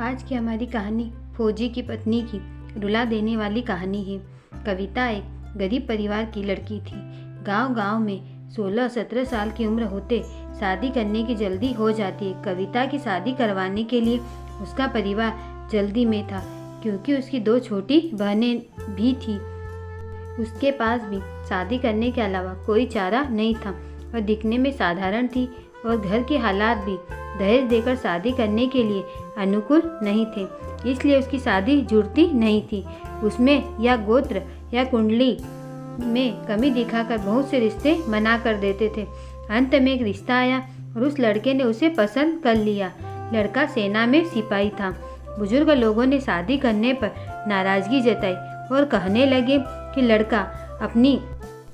आज की हमारी कहानी फौजी की पत्नी की रुला देने वाली कहानी है। कविता एक गरीब परिवार की लड़की थी। गांव-गांव में 16-17 साल की उम्र होते शादी करने की जल्दी हो जाती है। कविता की शादी करवाने के लिए उसका परिवार जल्दी में था, क्योंकि उसकी 2 छोटी बहनें भी थी। उसके पास भी शादी करने के अलावा कोई चारा नहीं था। वह दिखने में साधारण थी और घर के हालात भी दहेज देकर शादी करने के लिए अनुकूल नहीं थे, इसलिए उसकी शादी जुड़ती नहीं थी। उसमें या गोत्र या कुंडली में कमी दिखाकर बहुत से रिश्ते मना कर देते थे। अंत में एक रिश्ता आया और उस लड़के ने उसे पसंद कर लिया। लड़का सेना में सिपाही था। बुजुर्ग लोगों ने शादी करने पर नाराजगी जताई और कहने लगे कि लड़का अपनी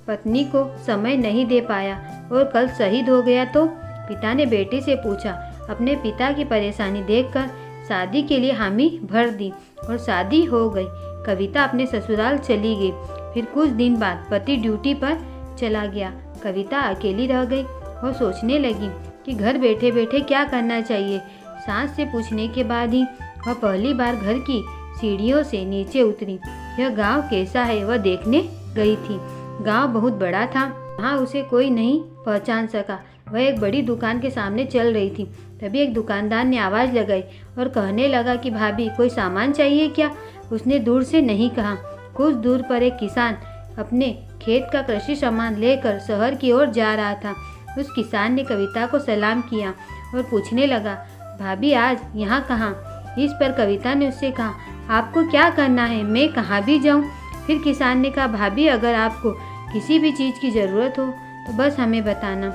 पत्नी को समय नहीं दे पाया और कल शहीद हो गया तो। पिता ने बेटी से पूछा। अपने पिता की परेशानी देखकर शादी के लिए हामी भर दी और शादी हो गई। कविता अपने ससुराल चली गई। फिर कुछ दिन बाद पति ड्यूटी पर चला गया। कविता अकेली रह गई और सोचने लगी कि घर बैठे बैठे क्या करना चाहिए। सास से पूछने के बाद ही वह पहली बार घर की सीढ़ियों से नीचे उतरी। यह गांव कैसा है वह देखने गई थी। गांव बहुत बड़ा था। वहाँ उसे कोई नहीं पहचान सका। वह एक बड़ी दुकान के सामने चल रही थी। तभी एक दुकानदार ने आवाज़ लगाई और कहने लगा कि भाभी, कोई सामान चाहिए क्या? उसने दूर से नहीं कहा। कुछ दूर पर एक किसान अपने खेत का कृषि सामान लेकर शहर की ओर जा रहा था। उस किसान ने कविता को सलाम किया और पूछने लगा, भाभी आज यहाँ कहाँ? इस पर कविता ने उससे कहा, आपको क्या करना है, मैं कहाँ भी जाऊँ? फिर किसान ने कहा, भाभी अगर आपको किसी भी चीज़ की ज़रूरत हो तो बस हमें बताना।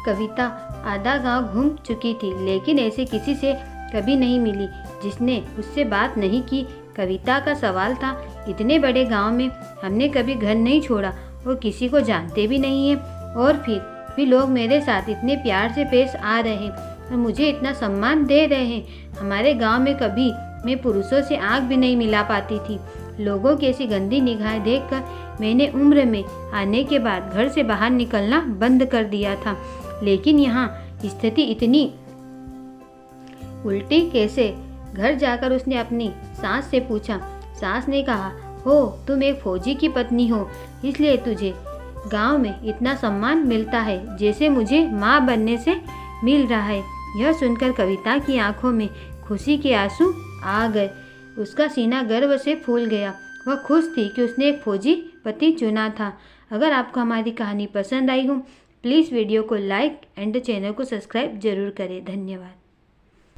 कविता आधा गांव घूम चुकी थी, लेकिन ऐसे किसी से कभी नहीं मिली जिसने उससे बात नहीं की। कविता का सवाल था, इतने बड़े गांव में हमने कभी घर नहीं छोड़ा और किसी को जानते भी नहीं है, और फिर भी लोग मेरे साथ इतने प्यार से पेश आ रहे हैं और मुझे इतना सम्मान दे रहे हैं। हमारे गांव में कभी मैं पुरुषों से आंख भी नहीं मिला पाती थी। लोगों की ऐसी गंदी निगाहें देखकर मैंने उम्र में आने के बाद घर से बाहर निकलना बंद कर दिया था। लेकिन यहाँ स्थिति इतनी उल्टी कैसे? घर जाकर उसने अपनी सास से पूछा। सास ने कहा, हो तुम एक फौजी की पत्नी हो, इसलिए तुझे गांव में इतना सम्मान मिलता है जैसे मुझे माँ बनने से मिल रहा है। यह सुनकर कविता की आंखों में खुशी के आंसू आ गए। उसका सीना गर्व से फूल गया। वह खुश थी कि उसने एक फौजी पति चुना था। अगर आपको हमारी कहानी पसंद आई हो, प्लीज़ वीडियो को लाइक एंड चैनल को सब्सक्राइब जरूर करें। धन्यवाद।